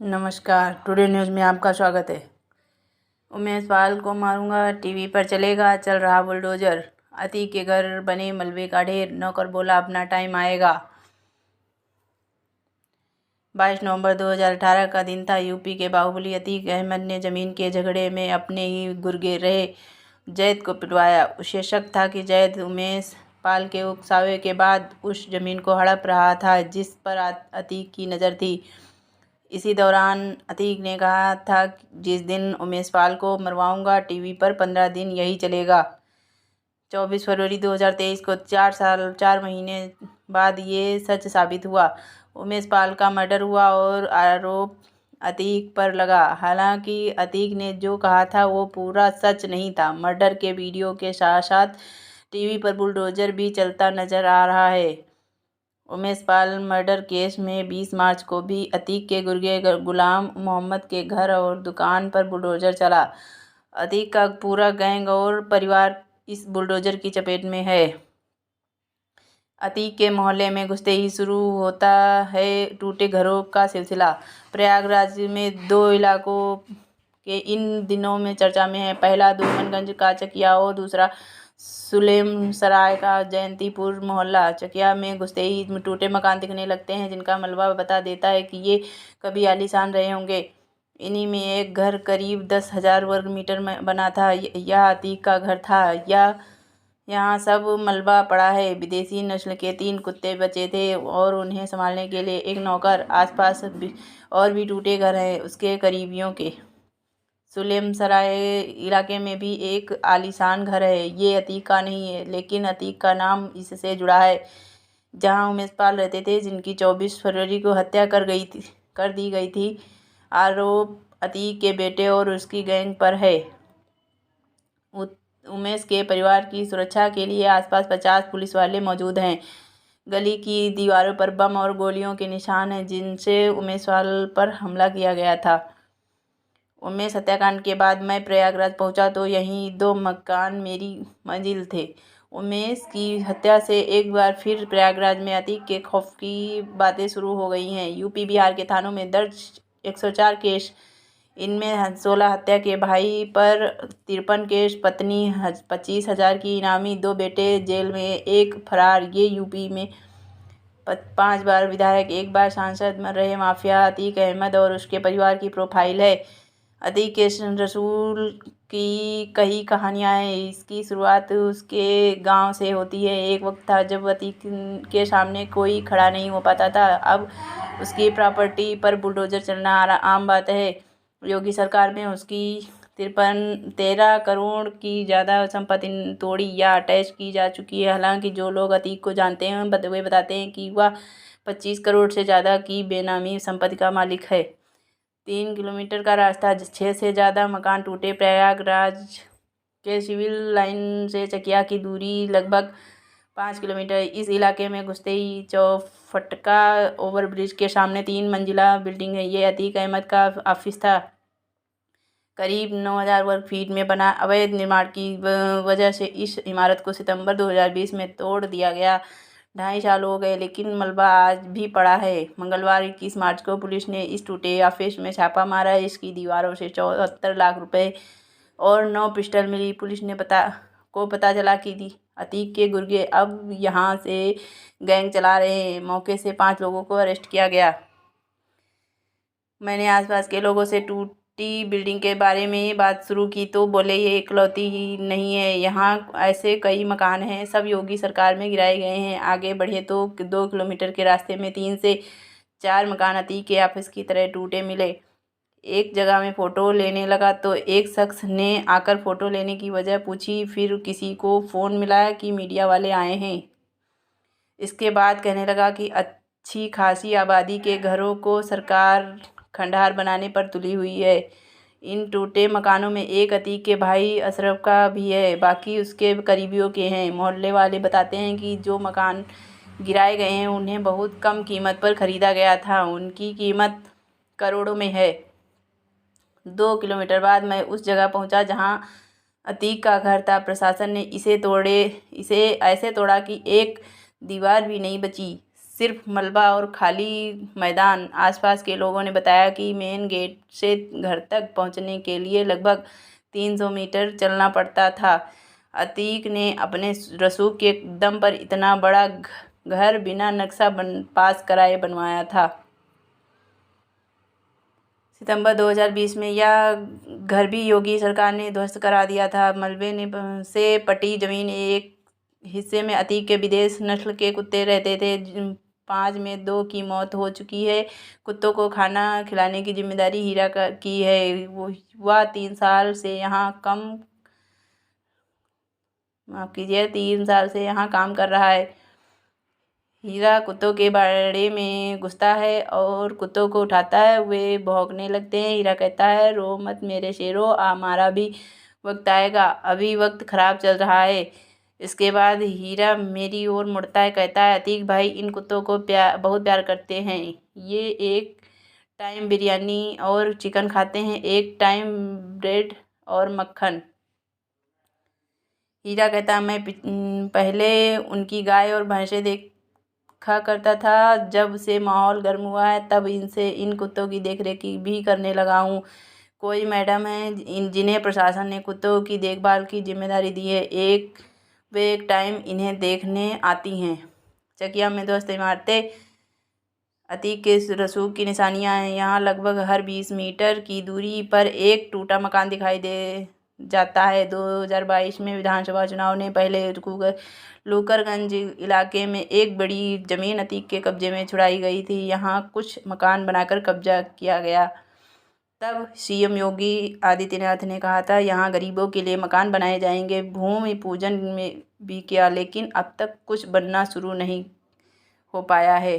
नमस्कार, today news में आपका स्वागत है। उमेश पाल को मारूंगा, टीवी पर चलेगा चल रहा बुलडोजर। अतीक के घर बने मलबे का ढेर, नौकर बोला अपना टाइम आएगा। 22 नवंबर 2018 का दिन था। यूपी के बाहुबली अतीक अहमद ने ज़मीन के झगड़े में अपने ही गुर्गे रहे जैद को पिटवाया। उसे शक था कि जैद उमेश पाल के उकसावे के बाद उस ज़मीन को हड़प रहा था जिस पर अतीक की नज़र थी। इसी दौरान अतीक ने कहा था जिस दिन उमेश पाल को मरवाऊंगा, टीवी पर 15 दिन यही चलेगा। 24 फरवरी 2023 को 4 महीने बाद ये सच साबित हुआ। उमेश पाल का मर्डर हुआ और आरोप अतीक पर लगा। हालांकि अतीक ने जो कहा था वो पूरा सच नहीं था। मर्डर के वीडियो के साथ साथ टीवी पर बुलडोजर भी चलता नजर आ रहा है। उमेश पाल मर्डर केस में 20 मार्च को भी अतीक के गुर्गे गुलाम मोहम्मद के घर और दुकान पर बुलडोजर चला। अतीक का पूरा गैंग और परिवार इस बुलडोजर की चपेट में है। अतीक के मोहल्ले में घुसते ही शुरू होता है टूटे घरों का सिलसिला। प्रयागराज में 2 इलाकों के इन दिनों में चर्चा में है। पहला दुम्मनगंज का चकिया और दूसरा सुलेम सराय का जयंतीपुर मोहल्ला। चकिया में घुसते ही टूटे मकान दिखने लगते हैं जिनका मलबा बता देता है कि ये कभी आलीशान रहे होंगे। इन्हीं में एक घर करीब 10,000 वर्ग मीटर में बना था। यह अतीक का घर था। यहाँ सब मलबा पड़ा है। विदेशी नस्ल के 3 कुत्ते बचे थे और उन्हें संभालने के लिए एक नौकर। आसपास और भी टूटे घर हैं उसके करीबियों के। सुलेम सराय इलाके में भी एक आलीशान घर है। ये अतीक का नहीं है, लेकिन अतीक का नाम इससे जुड़ा है। जहां उमेश पाल रहते थे, जिनकी 24 फरवरी को हत्या कर दी गई थी। आरोप अतीक के बेटे और उसकी गैंग पर है। उमेश के परिवार की सुरक्षा के लिए आसपास 50 पुलिस वाले मौजूद हैं। गली की दीवारों पर बम और गोलियों के निशान हैं जिनसे उमेश पाल पर हमला किया गया था। उमेश हत्याकांड के बाद मैं प्रयागराज पहुंचा तो यहीं 2 मकान मेरी मंजिल थे। उमेश की हत्या से एक बार फिर प्रयागराज में अतीक के खौफ की बातें शुरू हो गई हैं। यूपी बिहार के थानों में दर्ज 104 केस, इनमें 16 हत्या के, भाई पर 53 केस, पत्नी 25,000 की इनामी, 2 बेटे जेल में, 1 फरार। ये यूपी में 5 बार विधायक, 1 बार सांसद रहे माफिया अतीक अहमद और उसके परिवार की प्रोफाइल है। अतीक के रसूल की कई कहानियां हैं। इसकी शुरुआत उसके गांव से होती है। एक वक्त था जब अतीक के सामने कोई खड़ा नहीं हो पाता था। अब उसकी प्रॉपर्टी पर बुलडोजर चलना आम बात है। योगी सरकार में उसकी 13 करोड़ की ज़्यादा संपत्ति तोड़ी या अटैच की जा चुकी है। हालांकि जो लोग अतीक को जानते हैं वे बताते हैं कि वह 25 करोड़ से ज़्यादा की बेनामी संपत्ति का मालिक है। 3 किलोमीटर का रास्ता, 6 से ज़्यादा मकान टूटे। प्रयागराज के सिविल लाइन से चकिया की दूरी लगभग 5 किलोमीटर। इस इलाके में घुसते ही चौफटका ओवरब्रिज के सामने 3 मंजिला बिल्डिंग है। ये अतीक अहमद का ऑफिस था। करीब 9,000 वर्ग फीट में बना अवैध निर्माण की वजह से इस इमारत को सितंबर 2020 में तोड़ दिया गया। 2.5 साल हो गए, लेकिन मलबा आज भी पड़ा है। मंगलवार 21 मार्च को पुलिस ने इस टूटे ऑफिस में छापा मारा। इसकी दीवारों से 74 लाख रुपए और 9 पिस्टल मिली। पुलिस ने पता चला कि अतीक के गुर्गे अब यहाँ से गैंग चला रहे हैं। मौके से 5 लोगों को अरेस्ट किया गया। मैंने आसपास के लोगों से टूटी बिल्डिंग के बारे में बात शुरू की तो बोले ये इकलौती ही नहीं है, यहाँ ऐसे कई मकान हैं, सब योगी सरकार में गिराए गए हैं। आगे बढ़े तो 2 किलोमीटर के रास्ते में 3 से 4 मकान अतीक के ऑफिस की तरह टूटे मिले। एक जगह में फ़ोटो लेने लगा तो एक शख्स ने आकर फ़ोटो लेने की वजह पूछी। फिर किसी को फ़ोन मिलाया कि मीडिया वाले आए हैं। इसके बाद कहने लगा कि अच्छी खासी आबादी के घरों को सरकार खंडहर बनाने पर तुली हुई है। इन टूटे मकानों में एक अतीक के भाई अशरफ का भी है, बाकी उसके करीबियों के हैं। मोहल्ले वाले बताते हैं कि जो मकान गिराए गए हैं उन्हें बहुत कम कीमत पर ख़रीदा गया था। उनकी कीमत करोड़ों में है। 2 किलोमीटर बाद मैं उस जगह पहुंचा जहां अतीक का घर था। प्रशासन ने इसे ऐसे तोड़ा कि एक दीवार भी नहीं बची। सिर्फ मलबा और खाली मैदान। आसपास के लोगों ने बताया कि मेन गेट से घर तक पहुंचने के लिए लगभग 300 मीटर चलना पड़ता था। अतीक ने अपने रसूख के दम पर इतना बड़ा घर बिना नक्शा पास कराए बनवाया था। सितंबर 2020 में यह घर भी योगी सरकार ने ध्वस्त करा दिया था। मलबे ने से पटी जमीन एक हिस्से में अतीक के विदेश नस्ल के कुत्ते रहते थे। 5 में 2 की मौत हो चुकी है। कुत्तों को खाना खिलाने की जिम्मेदारी हीरा की है। वह 3 साल से यहाँ माफ़ कीजिए 3 साल से यहाँ काम कर रहा है। हीरा कुत्तों के बाड़े में घुसता है और कुत्तों को उठाता है। वे भौंकने लगते हैं। हीरा कहता है, रो मत मेरे शेरों, हमारा भी वक्त आएगा, अभी वक्त ख़राब चल रहा है। इसके बाद हीरा मेरी ओर मुड़ता है, कहता है, अतीक भाई इन कुत्तों को बहुत प्यार करते हैं। ये एक टाइम बिरयानी और चिकन खाते हैं, एक टाइम ब्रेड और मक्खन। हीरा कहता है, मैं पहले उनकी गाय और भैंसें देखा करता था। जब से माहौल गर्म हुआ है तब इन कुत्तों की देखरेख भी करने लगा हूँ। कोई मैडम है जिन्हें प्रशासन ने कुत्तों की देखभाल की जिम्मेदारी दी है। वे एक टाइम इन्हें देखने आती हैं। चकिया में ध्वस्त इमारतें अतीक के रसूख की निशानियां हैं। यहाँ लगभग हर 20 मीटर की दूरी पर एक टूटा मकान दिखाई दे जाता है। 2022 में विधानसभा चुनाव ने पहले लूकरगंज इलाके में एक बड़ी जमीन अतीक के कब्जे में छुड़ाई गई थी। यहाँ कुछ मकान बनाकर कब्जा किया गया। तब सीएम योगी आदित्यनाथ ने कहा था, यहाँ गरीबों के लिए मकान बनाए जाएंगे। भूमि पूजन में भी किया, लेकिन अब तक कुछ बनना शुरू नहीं हो पाया है।